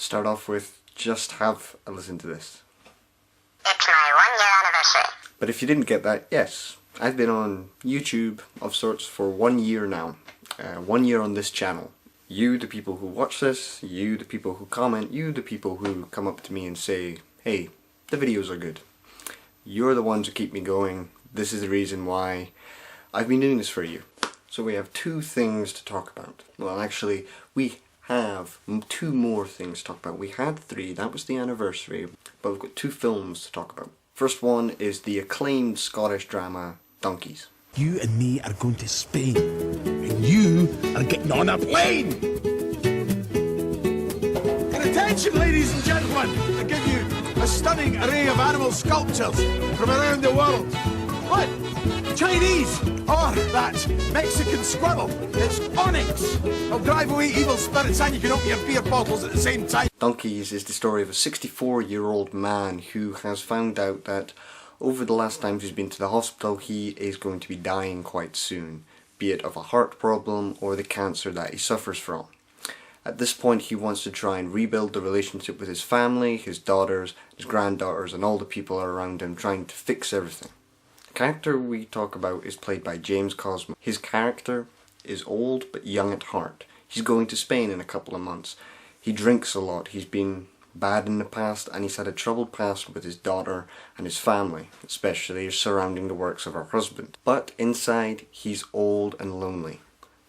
start off with, just have a listen to this. It's my 1-year anniversary. But if you didn't get that, yes, I've been on YouTube of sorts for 1 year now. 1 year on this channel. You, the people who watch this, you, the people who comment, you, the people who come up to me and say, hey, the videos are good. You're the ones who keep me going. This is the reason why I've been doing this for you. So we have 2 things to talk about. Well, actually, we have 2 more things to talk about. We had 3, that was the anniversary, but we've got 2 films to talk about. First one is the acclaimed Scottish drama, Donkeys. You and me are going to Spain, and you are getting on a plane! And attention, ladies and gentlemen, I give you a stunning array of animal sculptures from around the world. What? Chinese, or that Mexican squirrel. It's onyx. It'll drive away evil spirits and you can open your beer bottles at the same time. Donkeys is the story of a 64-year-old man who has found out that over the last times he's been to the hospital, he is going to be dying quite soon, be it of a heart problem or the cancer that he suffers from. At this point, he wants to try and rebuild the relationship with his family, his daughters, his granddaughters, and all the people around him, trying to fix everything. The character we talk about is played by James Cosmo. His character is old but young at heart. He's going to Spain in a couple of months. He drinks a lot. He's been bad in the past, and he's had a troubled past with his daughter and his family, especially surrounding the works of her husband. But inside, he's old and lonely.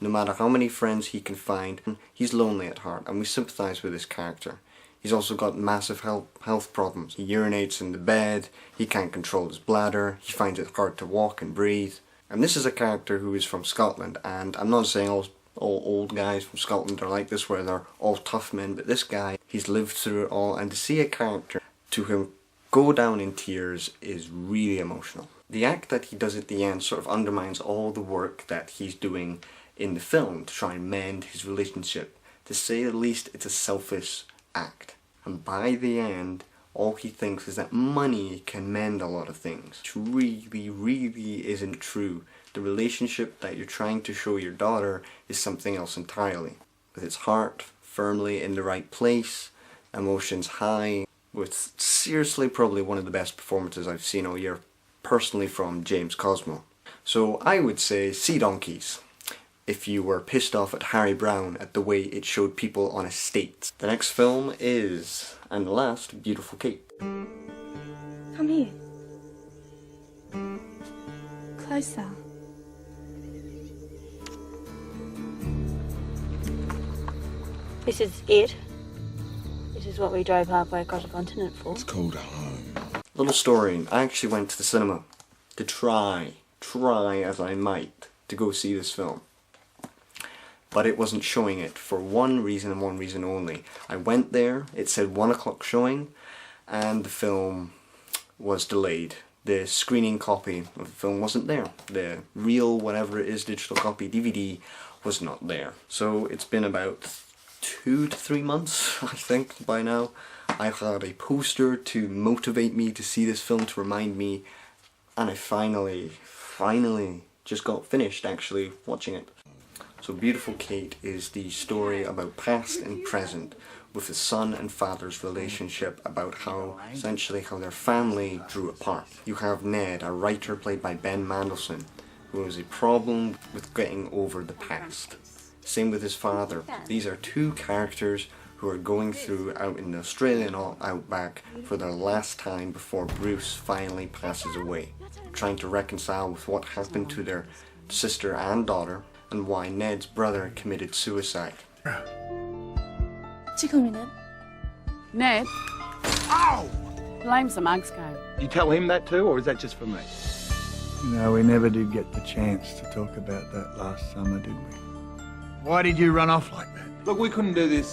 No matter how many friends he can find, he's lonely at heart, and we sympathise with this character. He's also got massive health problems. He urinates in the bed, he can't control his bladder, he finds it hard to walk and breathe. And this is a character who is from Scotland, and I'm not saying all old guys from Scotland are like this, where they're all tough men, but this guy, he's lived through it all, and to see a character to him go down in tears is really emotional. The act that he does at the end sort of undermines all the work that he's doing in the film to try and mend his relationship. To say the least, it's a selfish act. And by the end, all he thinks is that money can mend a lot of things. Which really, really isn't true. The relationship that you're trying to show your daughter is something else entirely. With its heart firmly in the right place, emotions high, with seriously probably one of the best performances I've seen all year, personally from James Cosmo. So I would say see Donkeys if you were pissed off at Harry Brown at the way it showed people on estates. The next film is, and the last, Beautiful Kate. Come here. Closer. This is it. This is what we drove halfway across the continent for. It's called home. Little story, I actually went to the cinema to try as I might, to go see this film. But it wasn't showing it for one reason and one reason only. I went there, it said 1 o'clock showing, and the film was delayed. The screening copy of the film wasn't there. The real, whatever it is, digital copy, DVD, was not there. So it's been about 2 to 3 months, I think, by now. I've had a poster to motivate me to see this film, to remind me, and I finally just got finished actually watching it. So Beautiful Kate is the story about past and present with the son and father's relationship, about how, essentially, how their family drew apart. You have Ned, a writer played by Ben Mendelsohn, who has a problem with getting over the past. Same with his father. These are 2 characters who are going through out in the Australian outback for their last time before Bruce finally passes away, trying to reconcile with what happened to their sister and daughter, and why Ned's brother committed suicide. 지금이는? Ned, Ow! blames the mugs go. You tell him that too, or is that just for me? No, we never did get the chance to talk about that last summer, did we? Why did you run off like that? Look, we couldn't do this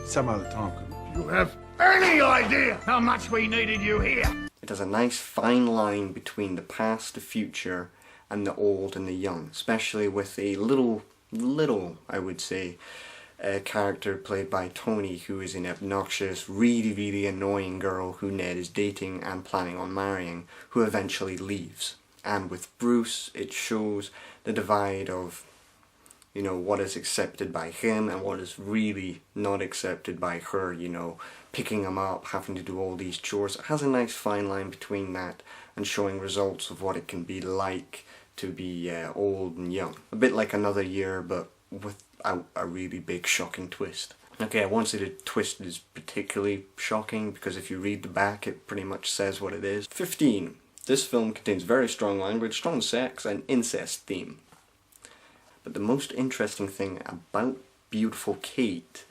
some other time, could we? You have any idea how much we needed you here? It has a nice fine line between the past, the future, and the old and the young, especially with a little, I would say, character played by Tony, who is an obnoxious, really annoying girl who Ned is dating and planning on marrying, who eventually leaves. And with Bruce, it shows the divide of, you know, what is accepted by him and what is really not accepted by her, you know, picking him up, having to do all these chores. It has a nice fine line between that and showing results of what it can be like to be old and young. A bit like Another Year, but without a really big shocking twist. Okay, I won't say the twist is particularly shocking, because if you read the back it pretty much says what it is. 15. This film contains very strong language, strong sex and incest theme. But the most interesting thing about Beautiful Kate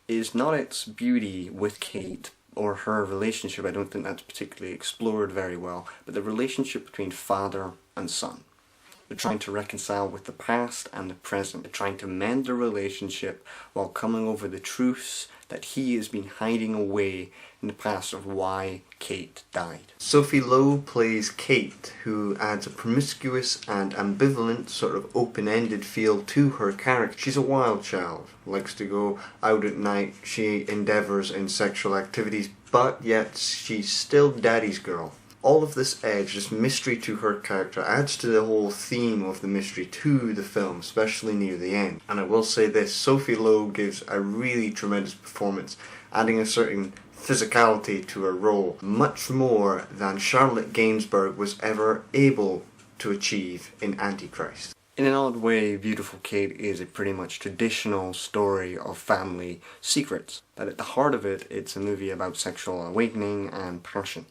is not its beauty with Kate or her relationship. I don't think that's particularly explored very well, but the relationship between father and son. They're trying to reconcile with the past and the present. They're trying to mend the relationship while coming over the truths that he has been hiding away in the past of why Kate died. Sophie Lowe plays Kate, who adds a promiscuous and ambivalent sort of open-ended feel to her character. She's a wild child, likes to go out at night, she endeavours in sexual activities, but yet she's still daddy's girl. All of this edge, this mystery to her character, adds to the whole theme of the mystery to the film, especially near the end. And I will say this, Sophie Lowe gives a really tremendous performance, adding a certain physicality to her role, much more than Charlotte Gainsbourg was ever able to achieve in Antichrist. In an odd way, Beautiful Kate is a pretty much traditional story of family secrets, but at the heart of it, it's a movie about sexual awakening and passion.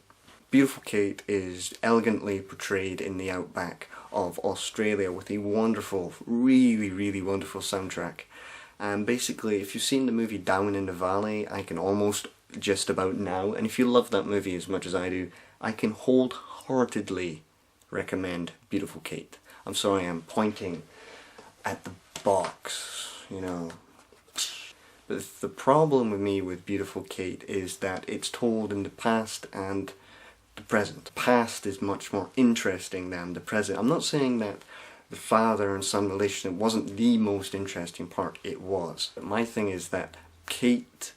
Beautiful Kate is elegantly portrayed in the outback of Australia with a wonderful, really wonderful soundtrack. And basically, if you've seen the movie Down in the Valley, I can almost just about now, and if you love that movie as much as I do, I can wholeheartedly recommend Beautiful Kate. I'm sorry, I'm pointing at the box, you know. But the problem with me with Beautiful Kate is that it's told in the past and the present. The past is much more interesting than the present. I'm not saying that the father and son relationship wasn't the most interesting part. It was. But my thing is that Kate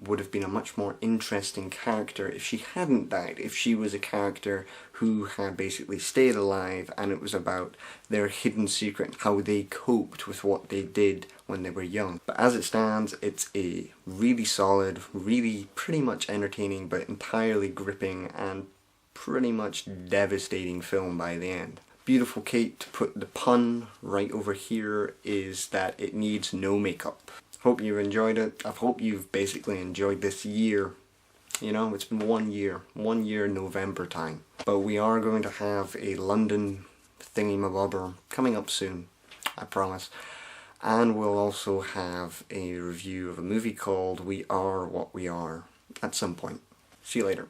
would have been a much more interesting character if she hadn't died, if she was a character who had basically stayed alive and it was about their hidden secret, how they coped with what they did when they were young. But as it stands, it's a really solid, really pretty much entertaining but entirely gripping and pretty much devastating film by the end. Beautiful Kate, to put the pun right over here, is that it needs no makeup. Hope you enjoyed it. I hope you've basically enjoyed this year. You know, it's been 1 year November time. But we are going to have a London thingy-mabobber coming up soon, I promise. And we'll also have a review of a movie called We Are What We Are at some point. See you later.